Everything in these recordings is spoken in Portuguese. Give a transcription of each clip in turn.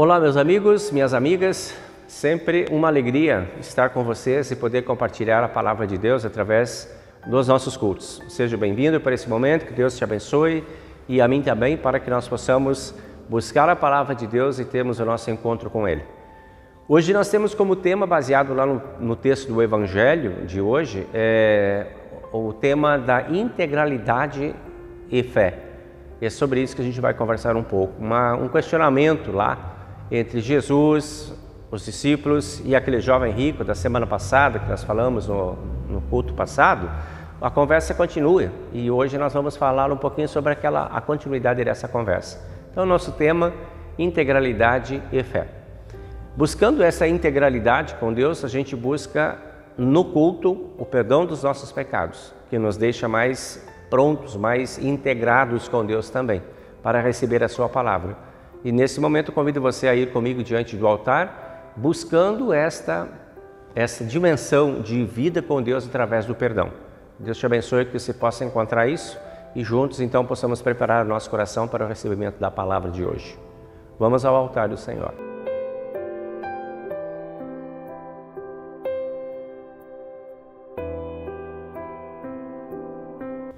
Olá, meus amigos, minhas amigas, sempre uma alegria estar com vocês e poder compartilhar a palavra de Deus através dos nossos cultos. Seja bem-vindo para esse momento, que Deus te abençoe e a mim também, para que nós possamos buscar a palavra de Deus e termos o nosso encontro com Ele. Hoje nós temos como tema, baseado lá no texto do Evangelho de hoje, o tema da integralidade e fé. É sobre isso que a gente vai conversar um pouco. Um questionamento lá entre Jesus, os discípulos e aquele jovem rico da semana passada, que nós falamos no culto passado. A conversa continua e hoje nós vamos falar um pouquinho sobre a continuidade dessa conversa. Então, nosso tema, integralidade e fé. Buscando essa integralidade com Deus, a gente busca no culto o perdão dos nossos pecados, que nos deixa mais prontos, mais integrados com Deus também, para receber a sua palavra. E nesse momento eu convido você a ir comigo diante do altar, buscando essa dimensão de vida com Deus através do perdão. Deus te abençoe, que você possa encontrar isso e juntos então possamos preparar o nosso coração para o recebimento da palavra de hoje. Vamos ao altar do Senhor.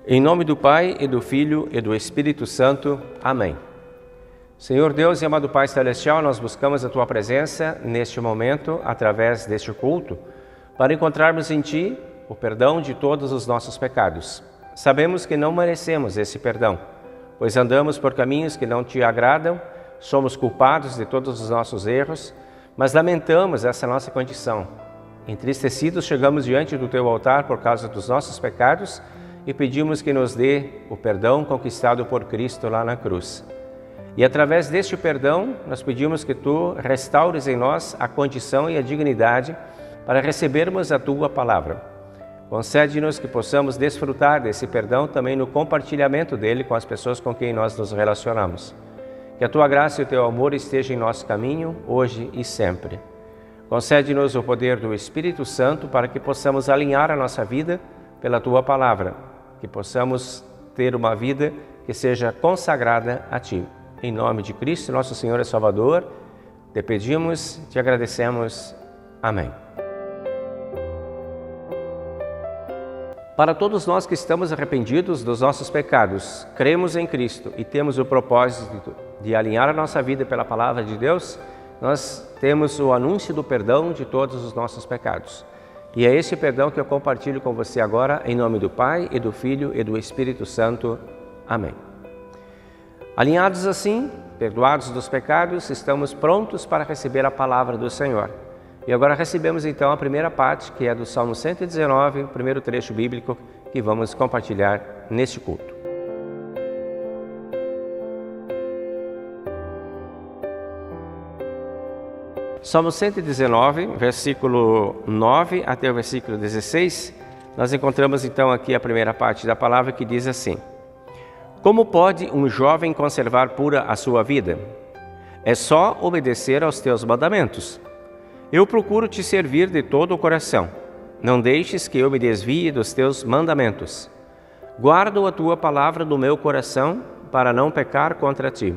Em nome do Pai, e do Filho, e do Espírito Santo. Amém. Senhor Deus e amado Pai Celestial, nós buscamos a Tua presença neste momento, através deste culto, para encontrarmos em Ti o perdão de todos os nossos pecados. Sabemos que não merecemos esse perdão, pois andamos por caminhos que não Te agradam, somos culpados de todos os nossos erros, mas lamentamos essa nossa condição. Entristecidos, chegamos diante do Teu altar por causa dos nossos pecados e pedimos que nos dê o perdão conquistado por Cristo lá na cruz. E através deste perdão, nós pedimos que Tu restaures em nós a condição e a dignidade para recebermos a Tua palavra. Concede-nos que possamos desfrutar desse perdão também no compartilhamento dele com as pessoas com quem nós nos relacionamos. Que a Tua graça e o Teu amor estejam em nosso caminho, hoje e sempre. Concede-nos o poder do Espírito Santo para que possamos alinhar a nossa vida pela Tua palavra, que possamos ter uma vida que seja consagrada a Ti. Em nome de Cristo, nosso Senhor e Salvador, te pedimos, te agradecemos. Amém. Para todos nós que estamos arrependidos dos nossos pecados, cremos em Cristo e temos o propósito de alinhar a nossa vida pela palavra de Deus, nós temos o anúncio do perdão de todos os nossos pecados. E é esse perdão que eu compartilho com você agora, em nome do Pai, e do Filho, e do Espírito Santo. Amém. Alinhados assim, perdoados dos pecados, estamos prontos para receber a palavra do Senhor. E agora recebemos então a primeira parte, que é do Salmo 119, o primeiro trecho bíblico que vamos compartilhar neste culto. Salmo 119, versículo 9 até o versículo 16, nós encontramos então aqui a primeira parte da palavra que diz assim: Como pode um jovem conservar pura a sua vida? É só obedecer aos teus mandamentos. Eu procuro te servir de todo o coração. Não deixes que eu me desvie dos teus mandamentos. Guardo a tua palavra no meu coração para não pecar contra ti.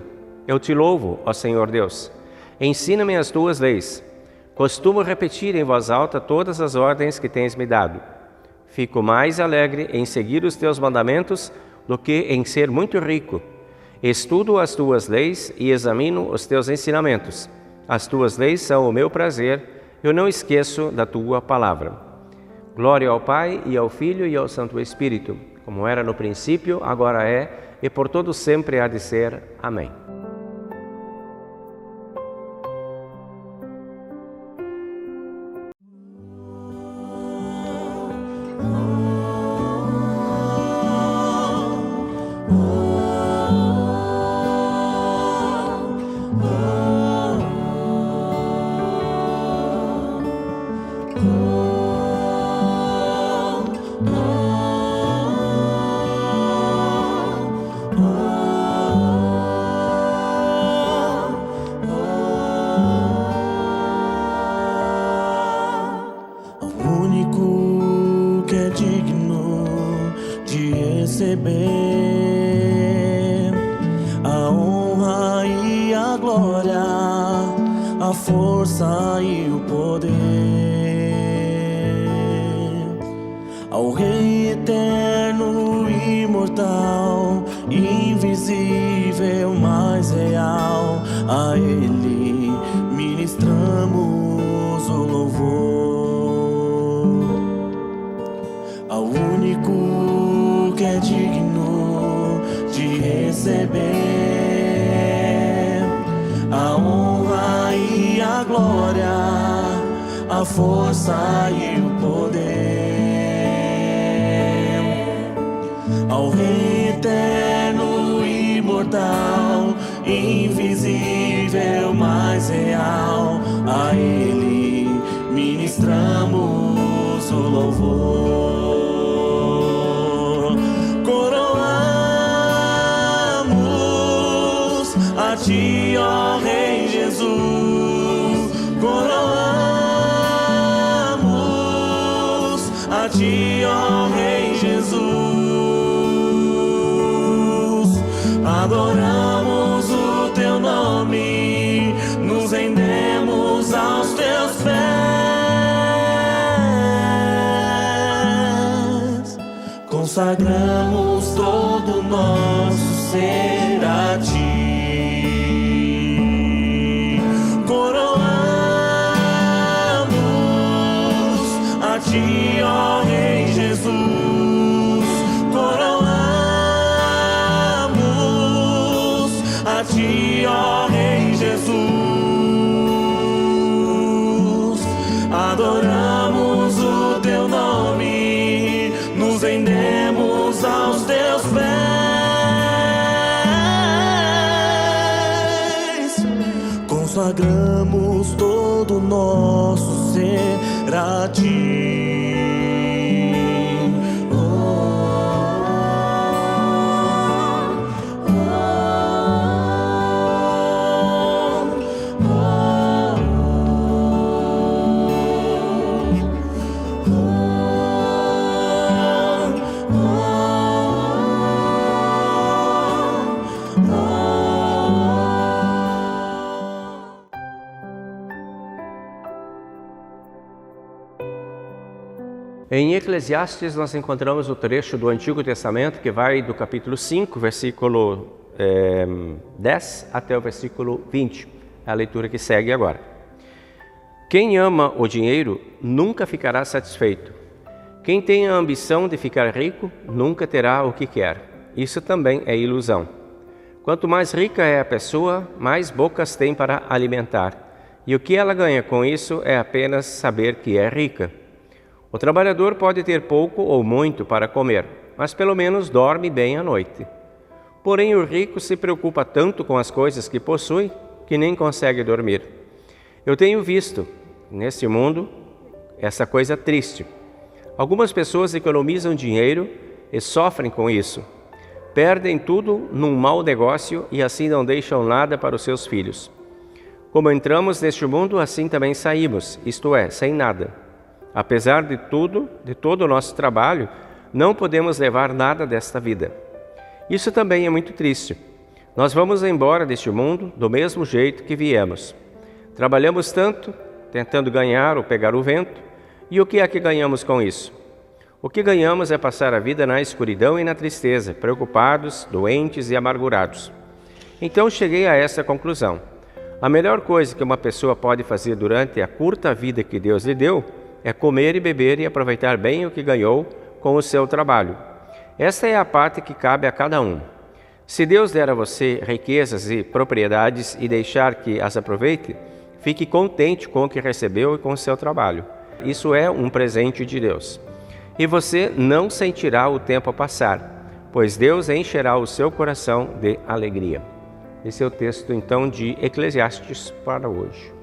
Eu te louvo, ó Senhor Deus. Ensina-me as tuas leis. Costumo repetir em voz alta todas as ordens que tens me dado. Fico mais alegre em seguir os teus mandamentos do que em ser muito rico. Estudo as tuas leis e examino os teus ensinamentos. As tuas leis são o meu prazer, eu não esqueço da tua palavra. Glória ao Pai, e ao Filho, e ao Santo Espírito, como era no princípio, agora é, e por todo sempre há de ser. Amém. receber a honra e a glória a força e o poder. Ao Rei eterno, imortal, invisível, mais real, a Ele ministramos o louvor. Ao único que é digno de receber a honra e a glória, a força e o poder. Ao Rei eterno, imortal, invisível, mais real, a Ele ministramos o louvor. Coroamos a Ti, ó Rei Jesus. Coroamos a Ti, ó Rei Jesus. Adoramos o Teu nome, nos rendemos aos Teus pés, consagramos todo o nosso ser a Ti. Coroamos a Ti, ó Rei Jesus. Coroamos a Ti, ó Rei Jesus. Adoramos o Teu nome, nos rendemos aos Teus pés, consagramos todo o nosso ser a Ti. Em Eclesiastes nós encontramos o trecho do Antigo Testamento que vai do capítulo 5, versículo 10 até o versículo 20, é a leitura que segue agora. Quem ama o dinheiro nunca ficará satisfeito. Quem tem a ambição de ficar rico nunca terá o que quer. Isso também é ilusão. Quanto mais rica é a pessoa, mais bocas tem para alimentar. E o que ela ganha com isso é apenas saber que é rica. O trabalhador pode ter pouco ou muito para comer, mas pelo menos dorme bem à noite. Porém, o rico se preocupa tanto com as coisas que possui que nem consegue dormir. Eu tenho visto, neste mundo, essa coisa triste. Algumas pessoas economizam dinheiro e sofrem com isso. Perdem tudo num mau negócio e assim não deixam nada para os seus filhos. Como entramos neste mundo, assim também saímos, isto é, sem nada. Apesar de todo o nosso trabalho, não podemos levar nada desta vida. Isso também é muito triste. Nós vamos embora deste mundo do mesmo jeito que viemos. Trabalhamos tanto, tentando ganhar ou pegar o vento, e o que é que ganhamos com isso? O que ganhamos é passar a vida na escuridão e na tristeza, preocupados, doentes e amargurados. Então cheguei a essa conclusão. A melhor coisa que uma pessoa pode fazer durante a curta vida que Deus lhe deu é comer e beber e aproveitar bem o que ganhou com o seu trabalho. Esta é a parte que cabe a cada um. Se Deus der a você riquezas e propriedades e deixar que as aproveite, fique contente com o que recebeu e com o seu trabalho. Isso é um presente de Deus. E você não sentirá o tempo passar, pois Deus encherá o seu coração de alegria. Esse é o texto, então, de Eclesiastes para hoje.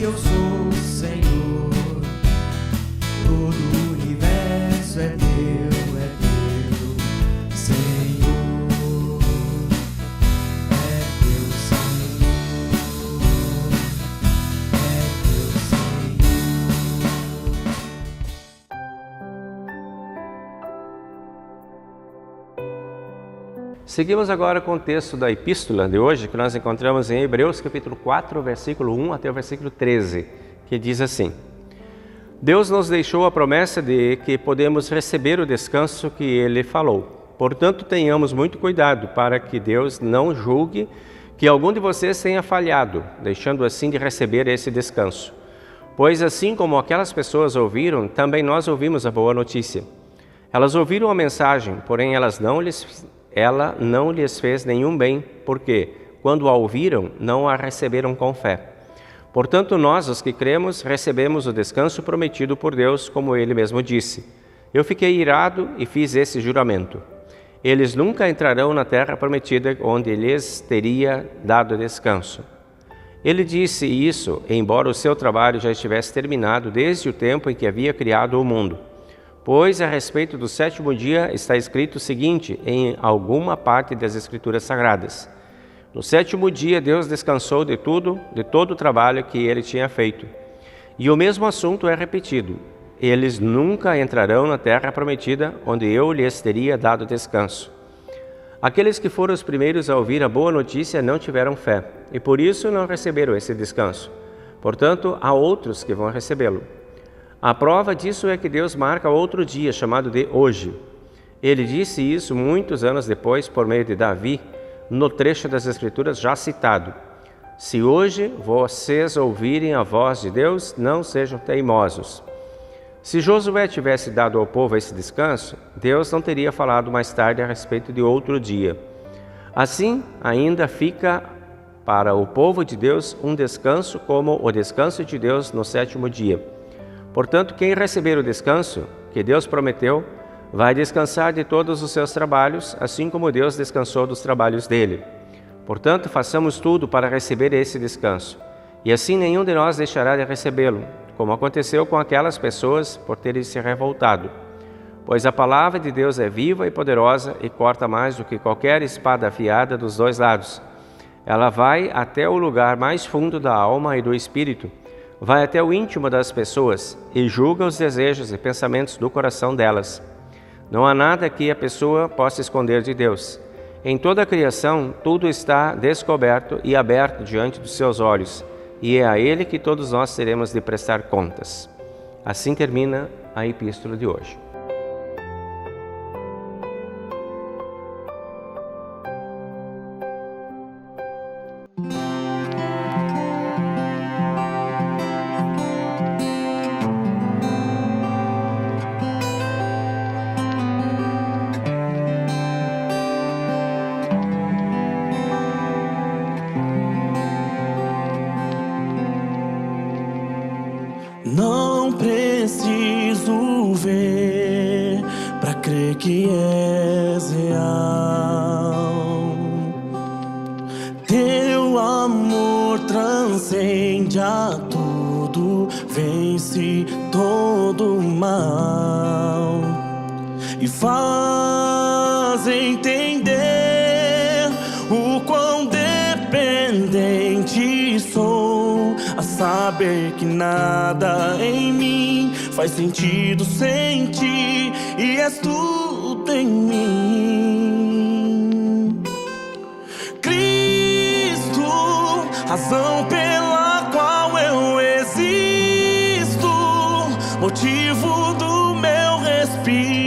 eu sou, Senhor. Todo o universo é teu, Senhor. É teu, Senhor. É teu, Senhor. Seguimos agora com o texto da epístola de hoje, que nós encontramos em Hebreus capítulo 4, versículo 1 até o versículo 13, que diz assim: Deus nos deixou a promessa de que podemos receber o descanso que Ele falou. Portanto, tenhamos muito cuidado para que Deus não julgue que algum de vocês tenha falhado, deixando assim de receber esse descanso. Pois assim como aquelas pessoas ouviram, também nós ouvimos a boa notícia. Elas ouviram a mensagem, porém ela não lhes fez nenhum bem, porque, quando a ouviram, não a receberam com fé. Portanto, nós, os que cremos, recebemos o descanso prometido por Deus, como Ele mesmo disse. Eu fiquei irado e fiz esse juramento. Eles nunca entrarão na terra prometida, onde lhes teria dado descanso. Ele disse isso, embora o seu trabalho já estivesse terminado desde o tempo em que havia criado o mundo. Pois a respeito do sétimo dia está escrito o seguinte em alguma parte das Escrituras Sagradas: no sétimo dia Deus descansou de todo o trabalho que Ele tinha feito. E o mesmo assunto é repetido: eles nunca entrarão na terra prometida, onde eu lhes teria dado descanso. Aqueles que foram os primeiros a ouvir a boa notícia não tiveram fé, e por isso não receberam esse descanso. Portanto, há outros que vão recebê-lo. A prova disso é que Deus marca outro dia, chamado de hoje. Ele disse isso muitos anos depois, por meio de Davi, no trecho das Escrituras já citado: se hoje vocês ouvirem a voz de Deus, não sejam teimosos. Se Josué tivesse dado ao povo esse descanso, Deus não teria falado mais tarde a respeito de outro dia. Assim, ainda fica para o povo de Deus um descanso como o descanso de Deus no sétimo dia. Portanto, quem receber o descanso que Deus prometeu, vai descansar de todos os seus trabalhos, assim como Deus descansou dos trabalhos dele. Portanto, façamos tudo para receber esse descanso, e assim nenhum de nós deixará de recebê-lo, como aconteceu com aquelas pessoas por terem se revoltado. Pois a palavra de Deus é viva e poderosa e corta mais do que qualquer espada afiada dos dois lados. Ela vai até o lugar mais fundo da alma e do espírito, vai até o íntimo das pessoas e julga os desejos e pensamentos do coração delas. Não há nada que a pessoa possa esconder de Deus. Em toda a criação, tudo está descoberto e aberto diante dos seus olhos, e é a Ele que todos nós teremos de prestar contas. Assim termina a epístola de hoje. Não preciso ver pra crer que és real. Teu amor transcende a tudo, vence todo o mal e faz entender o quão dependente sou, a saber que nada em mim faz sentido sem ti, e és tudo em mim. Cristo, razão pela qual eu existo, motivo do meu respirar.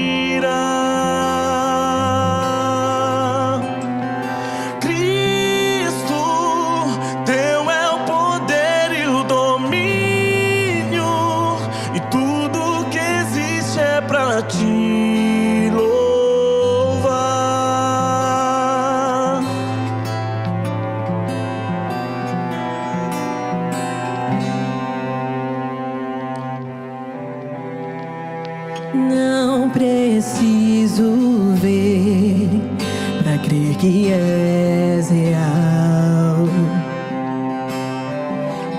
Pra te louvar. Não preciso ver pra crer que és real.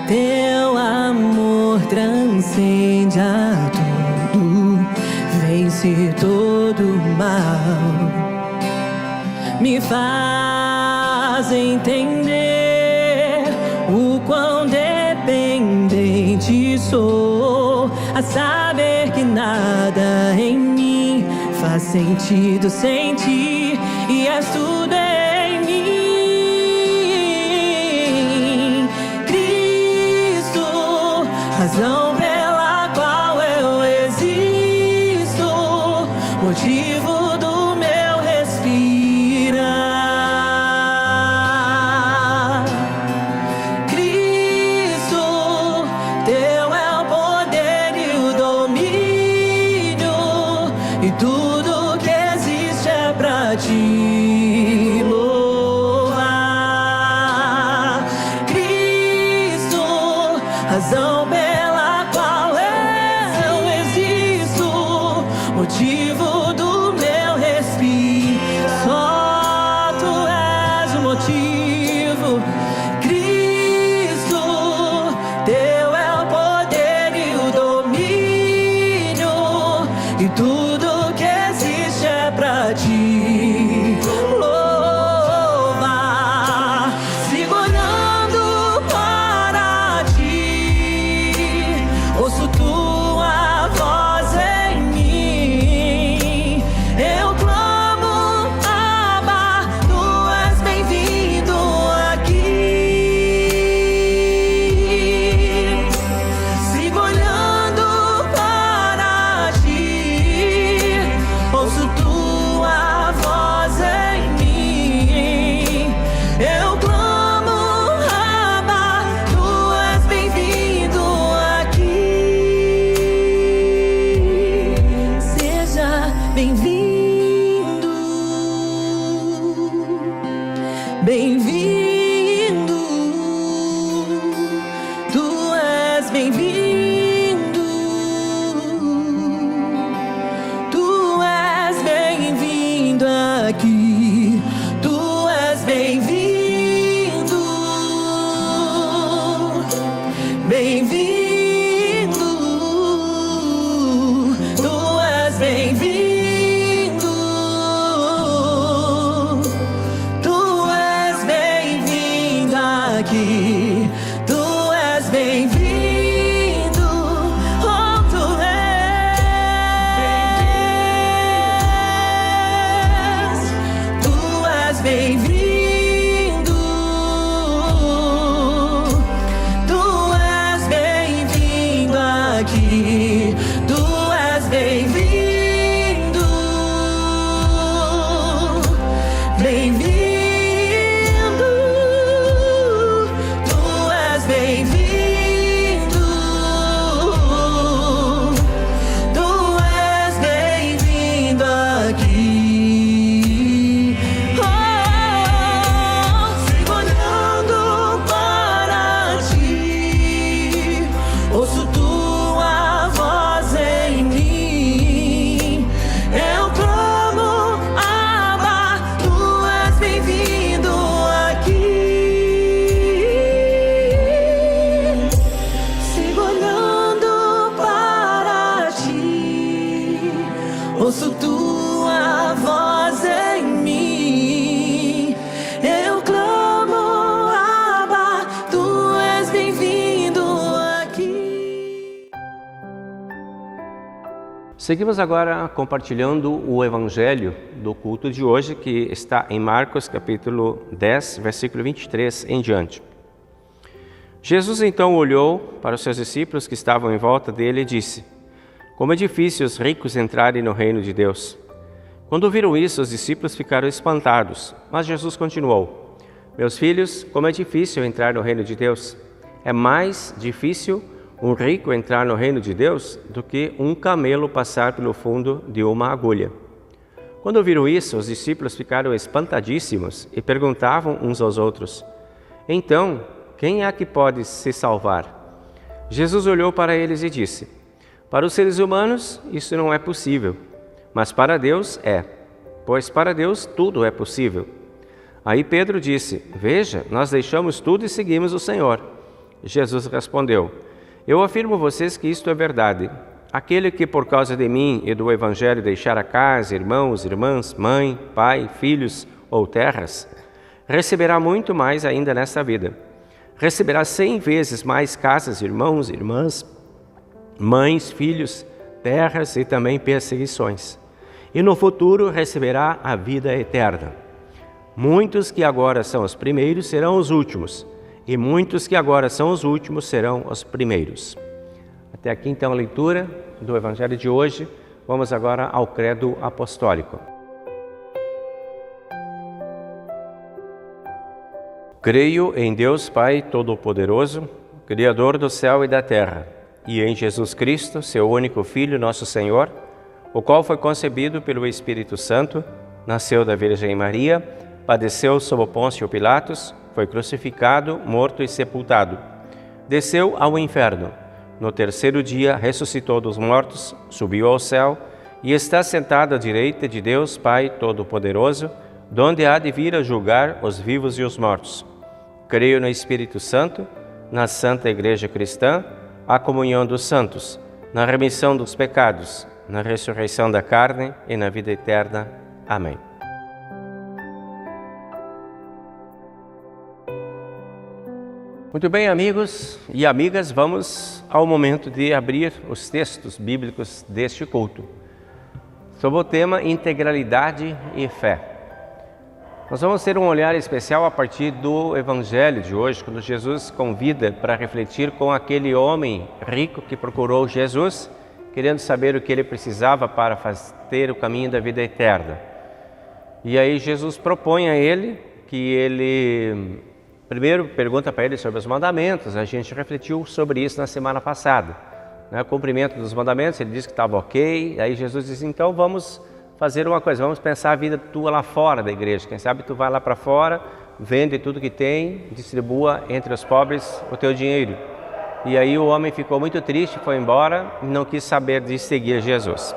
Teu amor amor transcende a tudo, vence todo mal, me faz entender o quão dependente sou, a saber que nada em mim faz sentido sem ti, e és tudo em mim. Cristo, razão pela qual eu existo, motivo do meu respirar. Cristo, teu é o poder e o domínio, e tudo que existe é pra ti louvar. Cristo, razão pela qual eu existo, motivo do meu respiro, só tu és o motivo. Cristo, teu é o poder e o domínio, e tudo que existe é pra ti louvar. Sigo olhando para ti, ouço tua voz em mim, eu clamo, Abba, tu és bem-vindo aqui. Sigo olhando para ti, ouço tua voz em mim, eu clamo, Abba, tu és bem-vindo aqui. Seja bem-vindo, bem-vindo, tu és bem-vindo, tu és bem-vindo aqui, tu és bem-vindo, bem-vindo, tu és bem-vindo, tu és bem-vindo aqui, tu és bem-vindo, oh, tu és bem-vindo, tu és bem-vindo aqui, tu és bem-vindo, bem-vindo, tu és bem-vindo, tu és bem-vindo aqui. Oh, sigo olhando para ti, ouço tua voz em mim, eu clamo, Abba, tu és bem-vindo aqui. Sigo olhando para ti, ouço tua voz em mim, eu clamo, Abba, tu és bem-vindo aqui. Seguimos agora compartilhando o Evangelho do culto de hoje, que está em Marcos capítulo 10, versículo 23 em diante. Jesus então olhou para os seus discípulos que estavam em volta dele e disse: como é difícil os ricos entrarem no reino de Deus. Quando ouviram isso, os discípulos ficaram espantados, mas Jesus continuou: meus filhos, como é difícil entrar no reino de Deus. É mais difícil um rico entrar no reino de Deus do que um camelo passar pelo fundo de uma agulha. Quando ouviram isso, os discípulos ficaram espantadíssimos e perguntavam uns aos outros: então, quem é que pode se salvar? Jesus olhou para eles e disse: para os seres humanos isso não é possível, mas para Deus é, pois para Deus tudo é possível. Aí Pedro disse: veja, nós deixamos tudo e seguimos o Senhor. Jesus respondeu: Eu afirmo a vocês que isto é verdade. Aquele que por causa de mim e do Evangelho deixar a casa, irmãos, irmãs, mãe, pai, filhos ou terras, receberá muito mais ainda nesta vida. Receberá 100 vezes mais casas, irmãos, irmãs, mães, filhos, terras e também perseguições. E no futuro receberá a vida eterna. Muitos que agora são os primeiros serão os últimos, e muitos que agora são os últimos serão os primeiros. Até aqui então a leitura do Evangelho de hoje. Vamos agora ao credo apostólico. Creio em Deus Pai Todo-Poderoso, Criador do céu e da terra, e em Jesus Cristo, seu único Filho, nosso Senhor, o qual foi concebido pelo Espírito Santo, nasceu da Virgem Maria, padeceu sob Pôncio Pilatos, foi crucificado, morto e sepultado. Desceu ao inferno. No terceiro dia ressuscitou dos mortos, subiu ao céu e está sentado à direita de Deus Pai Todo-Poderoso, donde há de vir a julgar os vivos e os mortos. Creio no Espírito Santo, na Santa Igreja Cristã, a comunhão dos santos, na remissão dos pecados, na ressurreição da carne e na vida eterna. Amém. Muito bem, amigos e amigas, vamos ao momento de abrir os textos bíblicos deste culto, sob o tema Integralidade e Fé. Nós vamos ter um olhar especial a partir do Evangelho de hoje, quando Jesus convida para refletir com aquele homem rico que procurou Jesus, querendo saber o que ele precisava para ter o caminho da vida eterna. E aí Jesus propõe a ele que ele... Primeiro, pergunta para ele sobre os mandamentos. A gente refletiu sobre isso na semana passada. O cumprimento dos mandamentos, ele disse que estava ok. Aí Jesus disse, então vamos fazer uma coisa, vamos pensar a vida tua lá fora da igreja. Quem sabe tu vai lá para fora, vende tudo que tem, distribua entre os pobres o teu dinheiro. E aí o homem ficou muito triste, foi embora e não quis saber de seguir Jesus.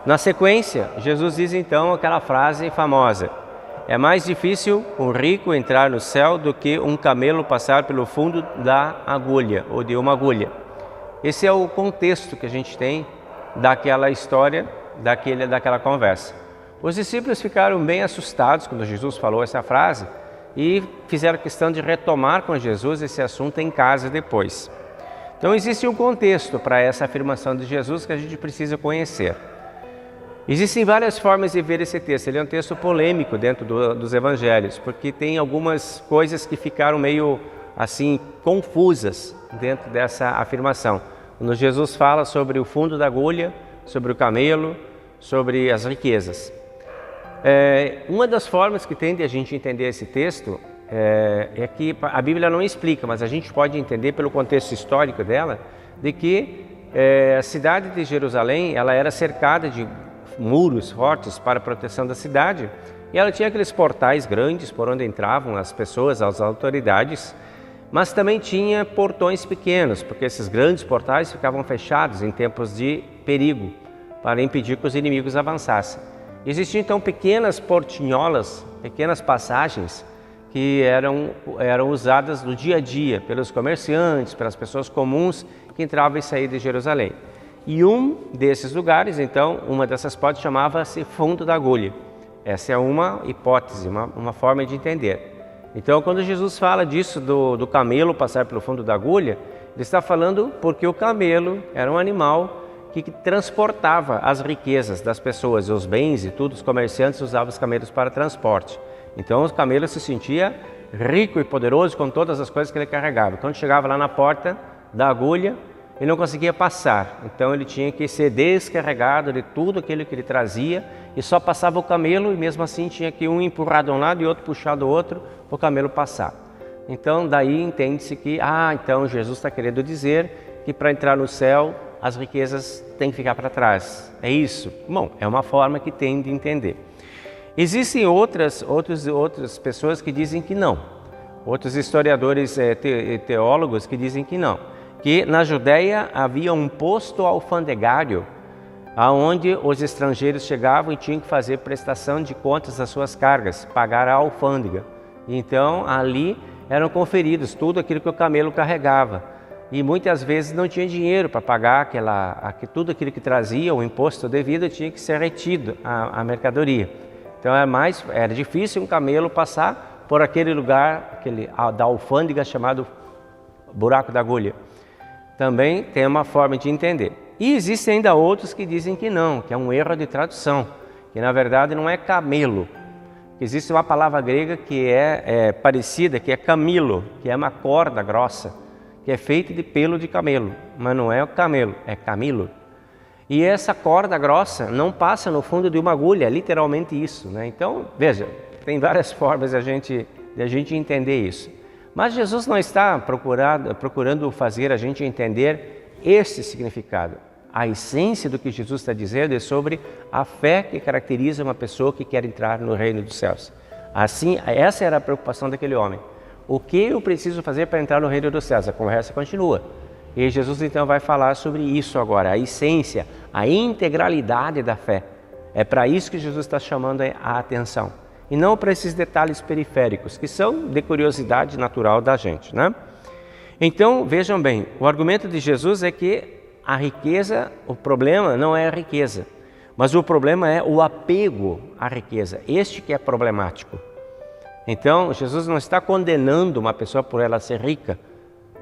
Na sequência, Jesus diz então aquela frase famosa: é mais difícil um rico entrar no céu do que um camelo passar pelo fundo da agulha, ou de uma agulha. Esse é o contexto que a gente tem daquela história, daquela conversa. Os discípulos ficaram bem assustados quando Jesus falou essa frase e fizeram questão de retomar com Jesus esse assunto em casa depois. Então existe um contexto para essa afirmação de Jesus que a gente precisa conhecer. Existem várias formas de ver esse texto. Ele é um texto polêmico dentro dos evangelhos, porque tem algumas coisas que ficaram meio assim confusas dentro dessa afirmação. Quando Jesus fala sobre o fundo da agulha, sobre o camelo, sobre as riquezas. Uma das formas que tem de a gente entender esse texto é que a Bíblia não explica, mas a gente pode entender pelo contexto histórico dela, de que a cidade de Jerusalém ela era cercada de muros fortes para a proteção da cidade, e ela tinha aqueles portais grandes por onde entravam as pessoas, as autoridades, mas também tinha portões pequenos, porque esses grandes portais ficavam fechados em tempos de perigo, para impedir que os inimigos avançassem. Existiam então pequenas portinholas, pequenas passagens, que eram usadas no dia a dia pelos comerciantes, pelas pessoas comuns que entravam e saíam de Jerusalém. E um desses lugares, então, uma dessas portas chamava-se fundo da agulha. Essa é uma hipótese, uma forma de entender. Então, quando Jesus fala disso, do camelo passar pelo fundo da agulha, ele está falando porque o camelo era um animal que transportava as riquezas das pessoas, os bens e tudo. Os comerciantes usavam os camelos para transporte. Então, o camelo se sentia rico e poderoso com todas as coisas que ele carregava. Quando chegava lá na porta da agulha, ele não conseguia passar, então ele tinha que ser descarregado de tudo aquilo que ele trazia e só passava o camelo, e mesmo assim tinha que um empurrar de um lado e outro puxar do outro para o camelo passar. Então daí entende-se que, então Jesus está querendo dizer que para entrar no céu as riquezas têm que ficar para trás. É isso? Bom, é uma forma que tem de entender. Existem outras pessoas que dizem que não, outros historiadores teólogos que dizem que não. Que na Judéia havia um posto alfandegário, aonde os estrangeiros chegavam e tinham que fazer prestação de contas das suas cargas, pagar a alfândega. Então ali eram conferidos tudo aquilo que o camelo carregava. e muitas vezes não tinha dinheiro para pagar tudo aquilo que trazia, o imposto devido tinha que ser retido, a mercadoria. Então era difícil um camelo passar por aquele lugar da alfândega chamado buraco da agulha. Também tem uma forma de entender. E existem ainda outros que dizem que não, que é um erro de tradução, que na verdade não é camelo. Existe uma palavra grega que é parecida, que é camilo, que é uma corda grossa, que é feita de pelo de camelo, mas não é o camelo, é camilo. E essa corda grossa não passa no fundo de uma agulha, é literalmente isso, né? Então, veja, tem várias formas de a gente entender isso. Mas Jesus não está procurando fazer a gente entender esse significado. A essência do que Jesus está dizendo é sobre a fé que caracteriza uma pessoa que quer entrar no reino dos céus. Assim, essa era a preocupação daquele homem. O que eu preciso fazer para entrar no reino dos céus? A conversa continua. E Jesus então vai falar sobre isso agora, a essência, a integralidade da fé. É para isso que Jesus está chamando a atenção. E não para esses detalhes periféricos, que são de curiosidade natural da gente, né? Então, vejam bem, o argumento de Jesus é que a riqueza, o problema não é a riqueza, mas o problema é o apego à riqueza. Este que é problemático. Então, Jesus não está condenando uma pessoa por ela ser rica.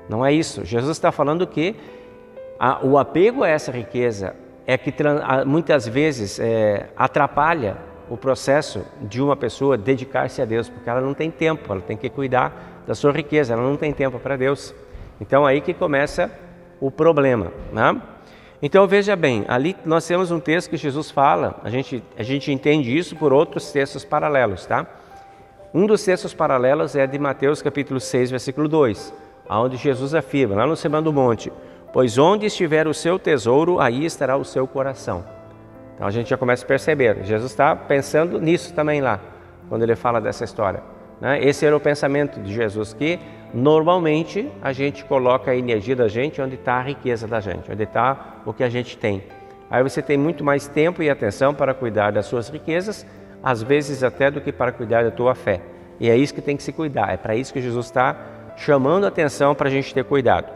Não é isso. Jesus está falando que o apego a essa riqueza é que muitas vezes atrapalha o processo de uma pessoa dedicar-se a Deus, porque ela não tem tempo, ela tem que cuidar da sua riqueza, ela não tem tempo para Deus. Então, aí que começa o problema, né? Então, veja bem, ali nós temos um texto que Jesus fala, a gente entende isso por outros textos paralelos, tá? Um dos textos paralelos é de Mateus capítulo 6, versículo 2, onde Jesus afirma, lá no Sermão do Monte, pois onde estiver o seu tesouro, aí estará o seu coração. Então a gente já começa a perceber, Jesus está pensando nisso também lá, quando ele fala dessa história, né? Esse era o pensamento de Jesus, que normalmente a gente coloca a energia da gente onde está a riqueza da gente, onde está o que a gente tem. Aí você tem muito mais tempo e atenção para cuidar das suas riquezas, às vezes até do que para cuidar da tua fé. E é isso que tem que se cuidar, é para isso que Jesus está chamando a atenção para a gente ter cuidado.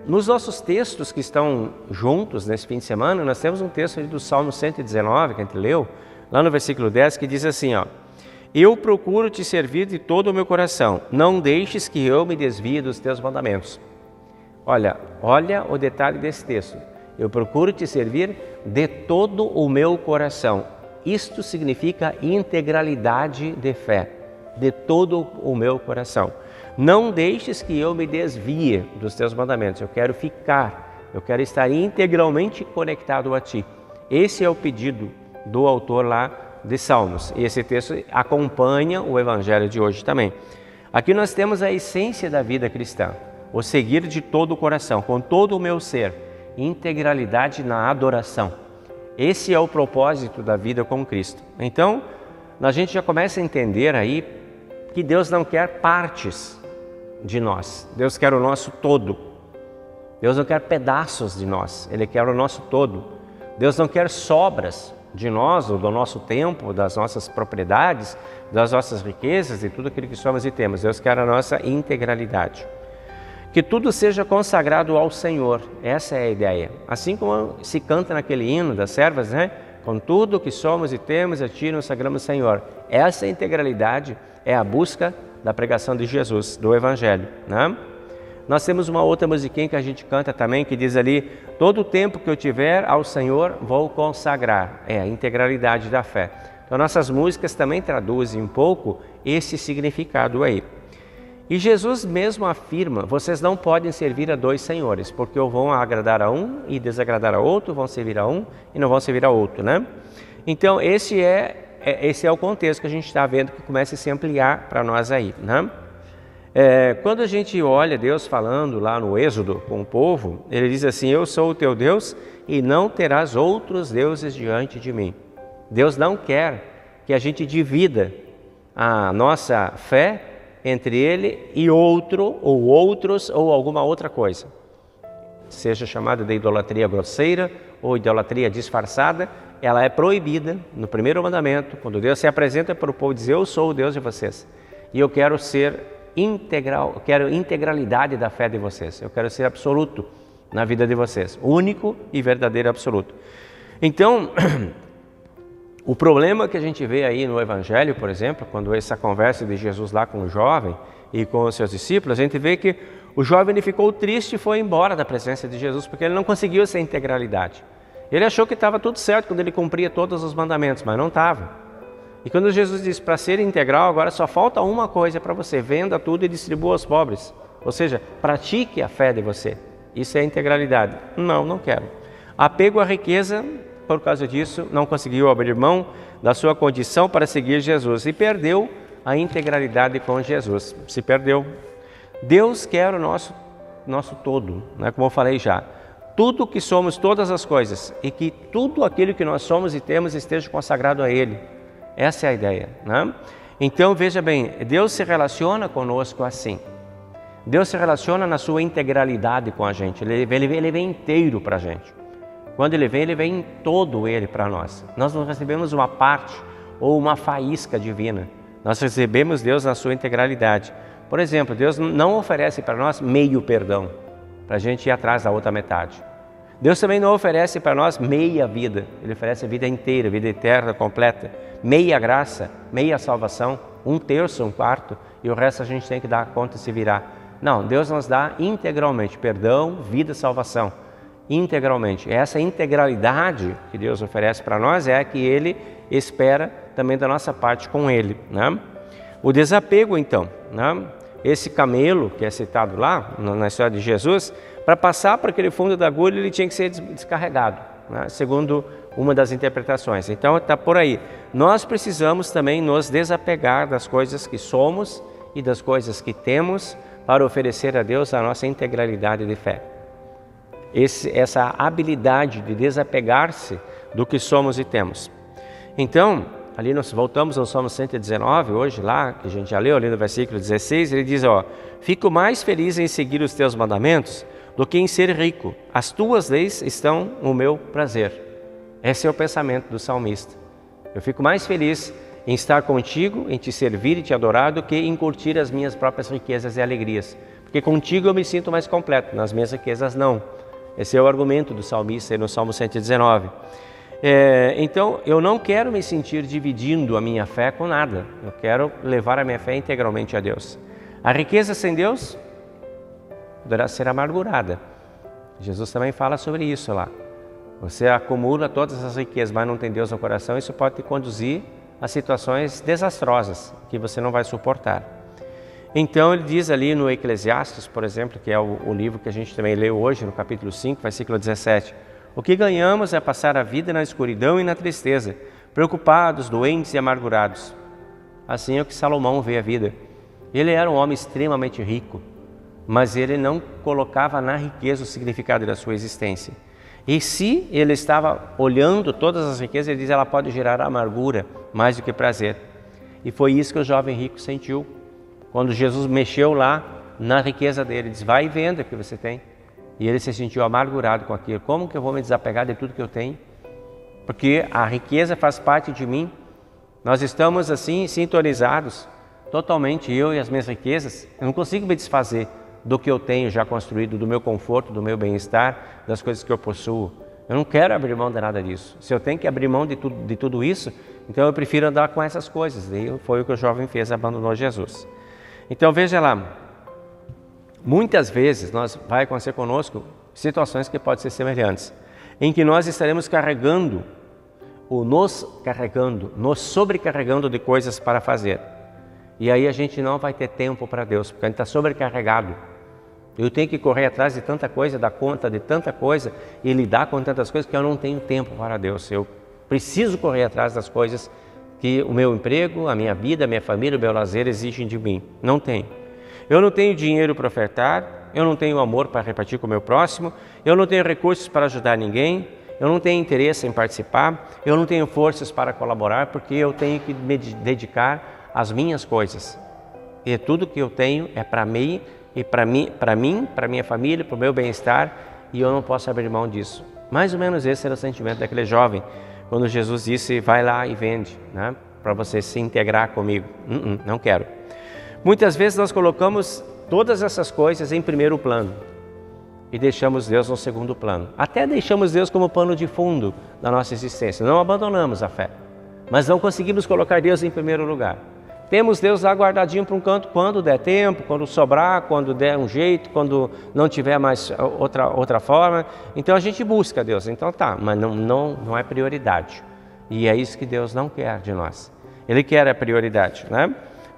Nos nossos textos que estão juntos nesse fim de semana, nós temos um texto do Salmo 119, que a gente leu, lá no versículo 10, que diz assim, ó, eu procuro te servir de todo o meu coração, não deixes que eu me desvie dos teus mandamentos. Olha o detalhe desse texto, eu procuro te servir de todo o meu coração. Isto significa integralidade de fé, de todo o meu coração. Não deixes que eu me desvie dos teus mandamentos, eu quero estar integralmente conectado a ti. Esse é o pedido do autor lá de Salmos, e esse texto acompanha o evangelho de hoje também. Aqui nós temos a essência da vida cristã, o seguir de todo o coração, com todo o meu ser, integralidade na adoração. Esse é o propósito da vida com Cristo. Então, a gente já começa a entender aí que Deus não quer partes de nós. Deus quer o nosso todo. Deus não quer pedaços de nós. Ele quer o nosso todo. Deus não quer sobras de nós, ou do nosso tempo, das nossas propriedades, das nossas riquezas e tudo aquilo que somos e temos. Deus quer a nossa integralidade. Que tudo seja consagrado ao Senhor, essa é a ideia. Assim como se canta naquele hino das servas, né? Com tudo o que somos e temos, a Ti nos sagramos, Senhor. Essa integralidade é a busca da pregação de Jesus, do Evangelho, né? Nós temos uma outra musiquinha que a gente canta também, que diz ali, todo o tempo que eu tiver ao Senhor vou consagrar. É a integralidade da fé. Então nossas músicas também traduzem um pouco esse significado aí. E Jesus mesmo afirma, vocês não podem servir a dois senhores, porque ou vão agradar a um e desagradar a outro, vão servir a um e não vão servir a outro, né? Então esse é o contexto que a gente está vendo que começa a se ampliar para nós aí, né? Quando a gente olha Deus falando lá no Êxodo com o povo, ele diz assim, eu sou o teu Deus e não terás outros deuses diante de mim. Deus não quer que a gente divida a nossa fé entre ele e outro, ou outros, ou alguma outra coisa. Seja chamada de idolatria grosseira ou idolatria disfarçada, ela é proibida no primeiro mandamento, quando Deus se apresenta para o povo e diz, eu sou o Deus de vocês, e eu quero ser integral, eu quero integralidade da fé de vocês. Eu quero ser absoluto na vida de vocês, único e verdadeiro absoluto. Então, o problema que a gente vê aí no Evangelho, por exemplo, quando essa conversa de Jesus lá com o jovem e com os seus discípulos, a gente vê que o jovem ele ficou triste e foi embora da presença de Jesus, porque ele não conseguiu essa integralidade. Ele achou que estava tudo certo quando ele cumpria todos os mandamentos, mas não estava. E quando Jesus disse para ser integral, agora só falta uma coisa para você: venda tudo e distribua aos pobres. Ou seja, pratique a fé de você. Isso é integralidade. Não quero. Apego à riqueza, por causa disso, não conseguiu abrir mão da sua condição para seguir Jesus e perdeu a integralidade com Jesus. Se perdeu. Deus quer o nosso todo, né? Como eu falei já. Tudo que somos, todas as coisas, e que tudo aquilo que nós somos e temos esteja consagrado a Ele. Essa é a ideia, né? Então, veja bem, Deus se relaciona conosco assim. Deus se relaciona na sua integralidade com a gente. Ele vem inteiro para a gente. Quando Ele vem todo Ele para nós. Nós não recebemos uma parte ou uma faísca divina. Nós recebemos Deus na sua integralidade. Por exemplo, Deus não oferece para nós meio perdão, para a gente ir atrás da outra metade. Deus também não oferece para nós meia vida. Ele oferece a vida inteira, vida eterna, completa. Meia graça, meia salvação, 1/3, 1/4, e o resto a gente tem que dar conta e se virar. Não, Deus nos dá integralmente perdão, vida e salvação. Integralmente. Essa integralidade que Deus oferece para nós é a que Ele espera também da nossa parte com Ele, né? O desapego, então, né? Esse camelo que é citado lá na história de Jesus, para passar por aquele fundo da agulha ele tinha que ser descarregado, né? Segundo uma das interpretações. Então está por aí. Nós precisamos também nos desapegar das coisas que somos e das coisas que temos para oferecer a Deus a nossa integralidade de fé. Essa habilidade de desapegar-se do que somos e temos. Então, ali nós voltamos ao Salmo 119, hoje lá, que a gente já leu, ali no versículo 16, ele diz, fico mais feliz em seguir os teus mandamentos do que em ser rico. As tuas leis estão no meu prazer. Esse é o pensamento do salmista. Eu fico mais feliz em estar contigo, em te servir e te adorar, do que em curtir as minhas próprias riquezas e alegrias. Porque contigo eu me sinto mais completo, nas minhas riquezas não. Esse é o argumento do salmista no Salmo 119. Então, eu não quero me sentir dividindo a minha fé com nada. Eu quero levar a minha fé integralmente a Deus. A riqueza sem Deus poderá ser amargurada. Jesus também fala sobre isso lá. Você acumula todas as riquezas, mas não tem Deus no coração, isso pode te conduzir a situações desastrosas que você não vai suportar. Então ele diz ali no Eclesiastes, por exemplo, que é o livro que a gente também leu hoje, no capítulo 5, versículo 17. O que ganhamos é passar a vida na escuridão e na tristeza, preocupados, doentes e amargurados. Assim é o que Salomão vê a vida. Ele era um homem extremamente rico, mas ele não colocava na riqueza o significado da sua existência. E se ele estava olhando todas as riquezas, ele diz, ela pode gerar amargura mais do que prazer. E foi isso que o jovem rico sentiu. Quando Jesus mexeu lá na riqueza dele, diz, vai e venda o que você tem. E ele se sentiu amargurado com aquilo. Como que eu vou me desapegar de tudo que eu tenho? Porque a riqueza faz parte de mim. Nós estamos assim sintonizados totalmente, eu e as minhas riquezas. Eu não consigo me desfazer do que eu tenho já construído, do meu conforto, do meu bem-estar, das coisas que eu possuo. Eu não quero abrir mão de nada disso. Se eu tenho que abrir mão de tudo isso, então eu prefiro andar com essas coisas. E foi o que o jovem fez, abandonou Jesus. Então veja lá, muitas vezes vai acontecer conosco situações que podem ser semelhantes, em que nós estaremos carregando, ou nos sobrecarregando de coisas para fazer. E aí a gente não vai ter tempo para Deus, porque a gente está sobrecarregado. Eu tenho que correr atrás de tanta coisa, dar conta de tanta coisa e lidar com tantas coisas que eu não tenho tempo para Deus. Eu preciso correr atrás das coisas que o meu emprego, a minha vida, a minha família, o meu lazer exigem de mim. Não tenho. Eu não tenho dinheiro para ofertar, eu não tenho amor para repartir com o meu próximo, eu não tenho recursos para ajudar ninguém, eu não tenho interesse em participar, eu não tenho forças para colaborar, porque eu tenho que me dedicar às minhas coisas. E tudo que eu tenho é para mim, e para minha família, para o meu bem-estar, e eu não posso abrir mão disso. Mais ou menos esse era o sentimento daquele jovem, quando Jesus disse, vai lá e vende, né, para você se integrar comigo. Não quero. Muitas vezes nós colocamos todas essas coisas em primeiro plano e deixamos Deus no segundo plano. Até deixamos Deus como pano de fundo da nossa existência. Não abandonamos a fé, mas não conseguimos colocar Deus em primeiro lugar. Temos Deus lá guardadinho para um canto quando der tempo, quando sobrar, quando der um jeito, quando não tiver mais outra forma. Então a gente busca Deus, então tá, mas não é prioridade. E é isso que Deus não quer de nós. Ele quer a prioridade, né?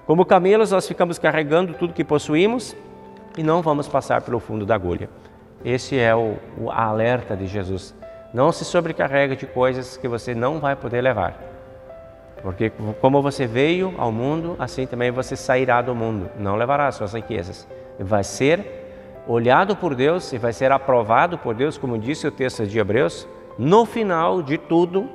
Como camelos, nós ficamos carregando tudo que possuímos e não vamos passar pelo fundo da agulha. Esse é o alerta de Jesus. Não se sobrecarregue de coisas que você não vai poder levar. Porque como você veio ao mundo, assim também você sairá do mundo. Não levará as suas riquezas. Vai ser olhado por Deus e vai ser aprovado por Deus, como disse o texto de Hebreus. No final de tudo,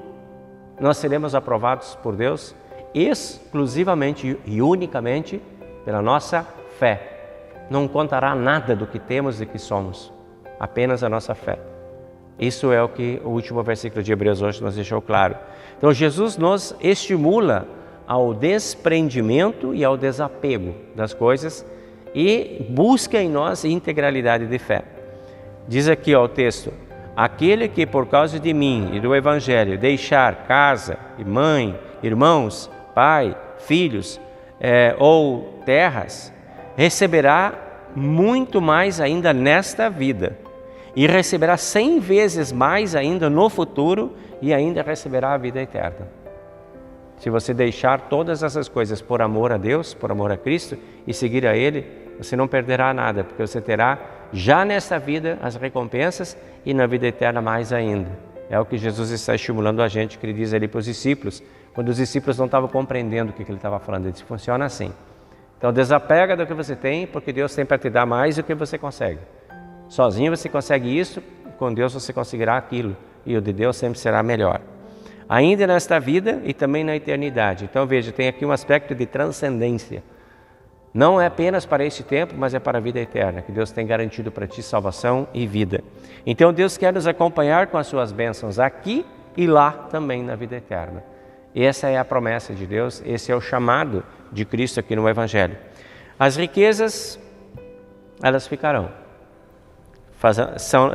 nós seremos aprovados por Deus exclusivamente e unicamente pela nossa fé. Não contará nada do que temos e que somos, apenas a nossa fé. Isso é o que o último versículo de Hebreus hoje nos deixou claro. Então Jesus nos estimula ao desprendimento e ao desapego das coisas e busca em nós integralidade de fé. Diz aqui o texto: aquele que por causa de mim e do Evangelho deixar casa e mãe, irmãos, pai, filhos ou terras, receberá muito mais ainda nesta vida e receberá 100 vezes mais ainda no futuro e ainda receberá a vida eterna. Se você deixar todas essas coisas por amor a Deus, por amor a Cristo e seguir a Ele, você não perderá nada, porque você terá já nesta vida as recompensas e na vida eterna mais ainda. É o que Jesus está estimulando a gente, que Ele diz ali para os discípulos, quando os discípulos não estavam compreendendo o que Ele estava falando. Ele disse: funciona assim. Então desapega do que você tem, porque Deus tem para te dar mais do que você consegue. Sozinho você consegue isso, com Deus você conseguirá aquilo, e o de Deus sempre será melhor. Ainda nesta vida e também na eternidade. Então veja, tem aqui um aspecto de transcendência. Não é apenas para este tempo, mas é para a vida eterna, que Deus tem garantido para ti salvação e vida. Então Deus quer nos acompanhar com as suas bênçãos aqui e lá também na vida eterna. Essa é a promessa de Deus, esse é o chamado de Cristo aqui no Evangelho. As riquezas, elas ficarão,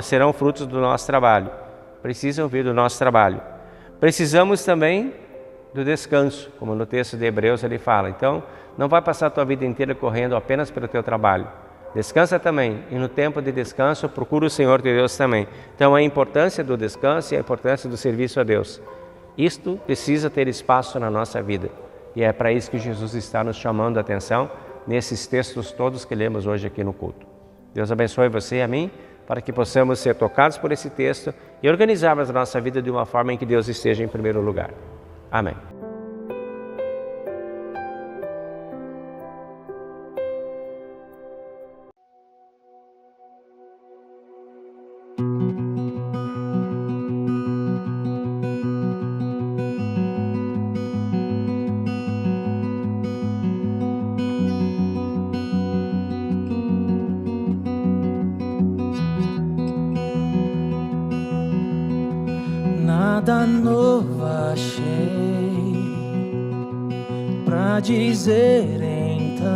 serão frutos do nosso trabalho, precisam vir do nosso trabalho. Precisamos também do descanso, como no texto de Hebreus ele fala. Então, não vai passar a tua vida inteira correndo apenas pelo teu trabalho. Descansa também, e no tempo de descanso procura o Senhor teu Deus também. Então, a importância do descanso e a importância do serviço a Deus. Isto precisa ter espaço na nossa vida. E é para isso que Jesus está nos chamando a atenção nesses textos todos que lemos hoje aqui no culto. Deus abençoe você e a mim, para que possamos ser tocados por esse texto e organizarmos a nossa vida de uma forma em que Deus esteja em primeiro lugar. Amém. Nada novo achei pra dizer então,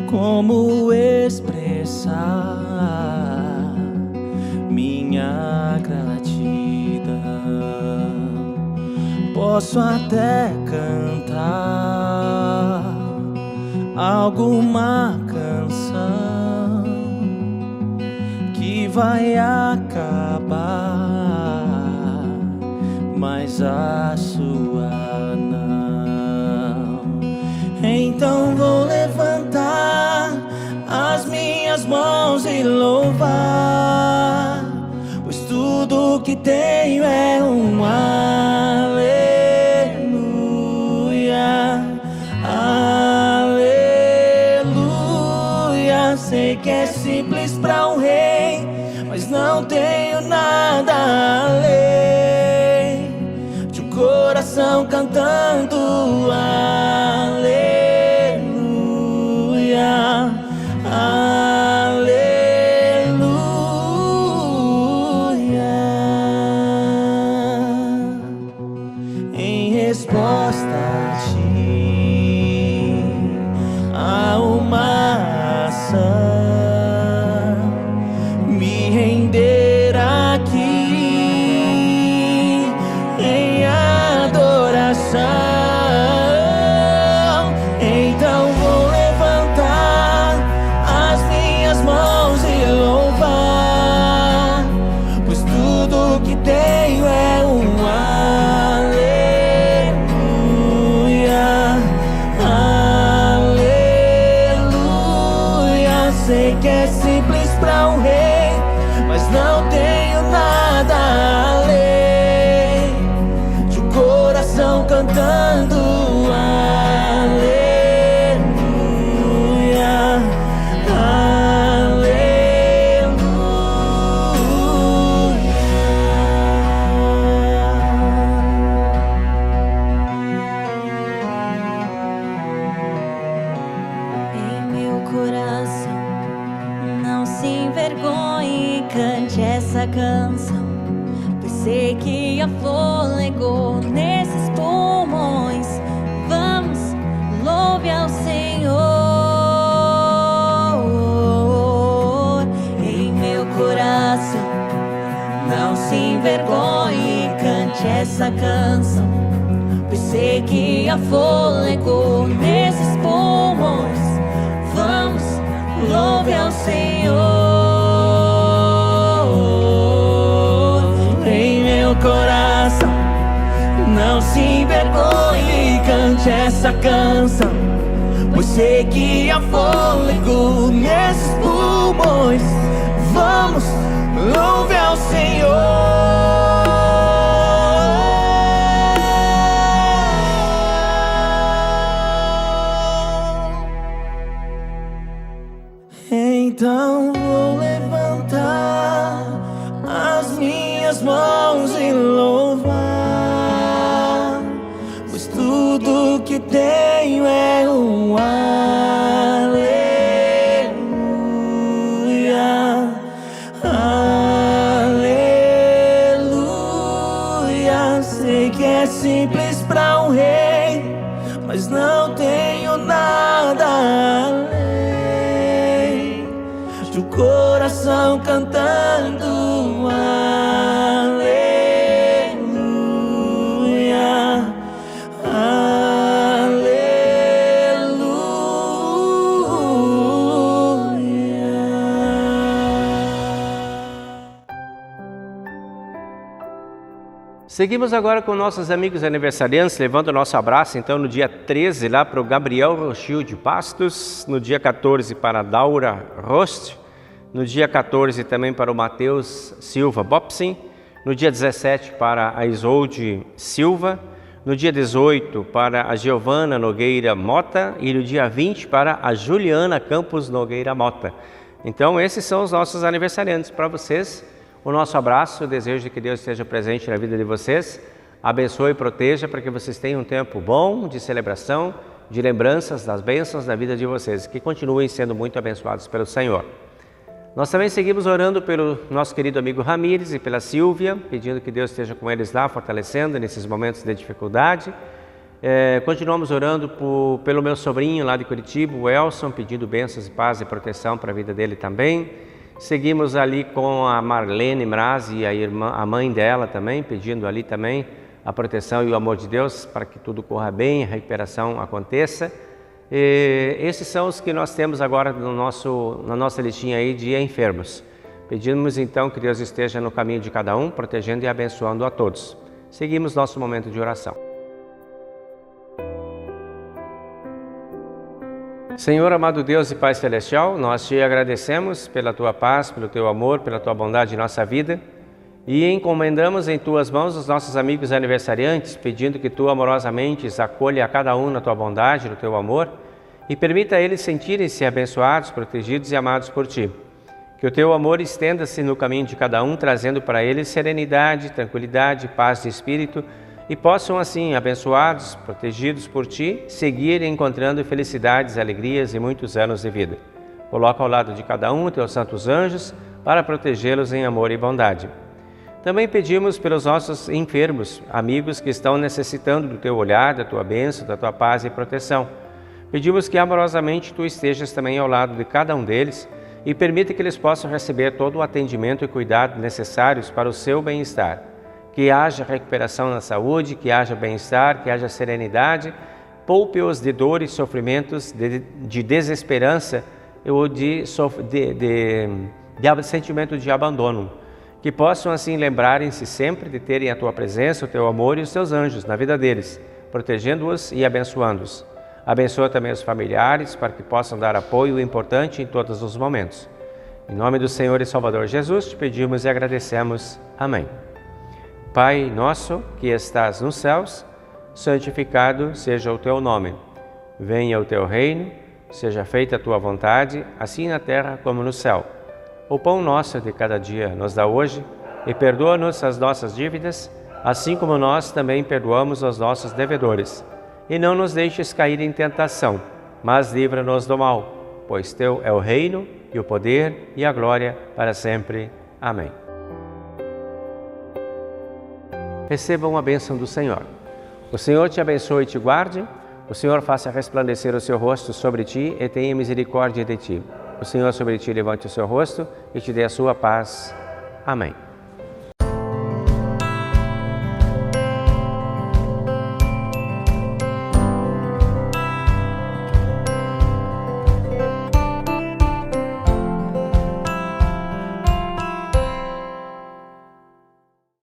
como expressar minha gratidão. Posso até cantar alguma canção que vai acabar, mas a sua não. Então vou levantar as minhas mãos e louvar, pois tudo que tenho é um aleluia, aleluia. Sei que é simples para um rei, mas não tenho nada além de um coração cantando aleluia, aleluia. Em resposta a ti, sei que é simples pra um rei, mas não tenho nada além de um coração cantando aleluia, Em meu coração, não se envergonhe e cante essa canção, pois sei que há fôlego nesses pulmões. Vamos, louve ao Senhor. Em meu coração, não se envergonhe e cante essa canção, pois sei que há fôlego nesses pulmões. Vamos, louve ao Senhor. em meu coração. Não se envergonhe e cante essa canção, pois sei que há fôlego nesses pulmões. Vamos, louve ao Senhor. Então vou levantar as minhas mãos e louvar, pois tudo que tenho é um aleluia, aleluia. Sei que é simples pra um rei, mas não tenho nada além de um coração cantando aleluia, Seguimos agora com nossos amigos aniversariantes, levando o nosso abraço, então, no dia 13, lá para o Gabriel Rochil de Pastos, no dia 14 para a Daura Rost, no dia 14 também para o Matheus Silva Bopsin, no dia 17 para a Isolde Silva, no dia 18 para a Giovana Nogueira Mota e no dia 20 para a Juliana Campos Nogueira Mota. Então, esses são os nossos aniversariantes. Para vocês, o nosso abraço, o desejo de que Deus esteja presente na vida de vocês, abençoe e proteja para que vocês tenham um tempo bom de celebração, de lembranças das bênçãos da vida de vocês, que continuem sendo muito abençoados pelo Senhor. Nós também seguimos orando pelo nosso querido amigo Ramires e pela Silvia, pedindo que Deus esteja com eles lá, fortalecendo nesses momentos de dificuldade. Continuamos orando pelo meu sobrinho lá de Curitiba, o Elson, pedindo bênçãos, paz e proteção para a vida dele também. Seguimos ali com a Marlene Mraz e a mãe dela também, pedindo ali também a proteção e o amor de Deus para que tudo corra bem, a recuperação aconteça. Esses são os que nós temos agora na nossa listinha aí de enfermos. Pedimos então que Deus esteja no caminho de cada um, protegendo e abençoando a todos. Seguimos nosso momento de oração. Senhor, amado Deus e Pai Celestial, nós te agradecemos pela Tua paz, pelo Teu amor, pela Tua bondade em nossa vida e encomendamos em Tuas mãos os nossos amigos aniversariantes, pedindo que Tu amorosamente acolha a cada um na Tua bondade, no Teu amor e permita a eles sentirem-se abençoados, protegidos e amados por Ti. Que o Teu amor estenda-se no caminho de cada um, trazendo para eles serenidade, tranquilidade, paz de espírito, e possam assim, abençoados, protegidos por Ti, seguir encontrando felicidades, alegrias e muitos anos de vida. Coloca ao lado de cada um Teus santos anjos para protegê-los em amor e bondade. Também pedimos pelos nossos enfermos, amigos que estão necessitando do Teu olhar, da Tua bênção, da Tua paz e proteção. Pedimos que amorosamente Tu estejas também ao lado de cada um deles e permita que eles possam receber todo o atendimento e cuidado necessários para o seu bem-estar. Que haja recuperação na saúde, que haja bem-estar, que haja serenidade, poupe-os de dor e sofrimentos, de desesperança ou de sentimento de abandono. Que possam assim lembrarem-se sempre de terem a Tua presença, o Teu amor e os Teus anjos na vida deles, protegendo-os e abençoando-os. Abençoa também os familiares para que possam dar apoio importante em todos os momentos. Em nome do Senhor e Salvador Jesus, te pedimos e agradecemos. Amém. Pai nosso que estás nos céus, santificado seja o teu nome. Venha o teu reino, seja feita a tua vontade, assim na terra como no céu. O pão nosso de cada dia nos dá hoje e perdoa-nos as nossas dívidas, assim como nós também perdoamos aos nossos devedores. E não nos deixes cair em tentação, mas livra-nos do mal, pois teu é o reino e o poder e a glória para sempre. Amém. Recebam a bênção do Senhor. O Senhor te abençoe e te guarde. O Senhor faça resplandecer o seu rosto sobre ti e tenha misericórdia de ti. O Senhor sobre ti levante o seu rosto e te dê a sua paz. Amém.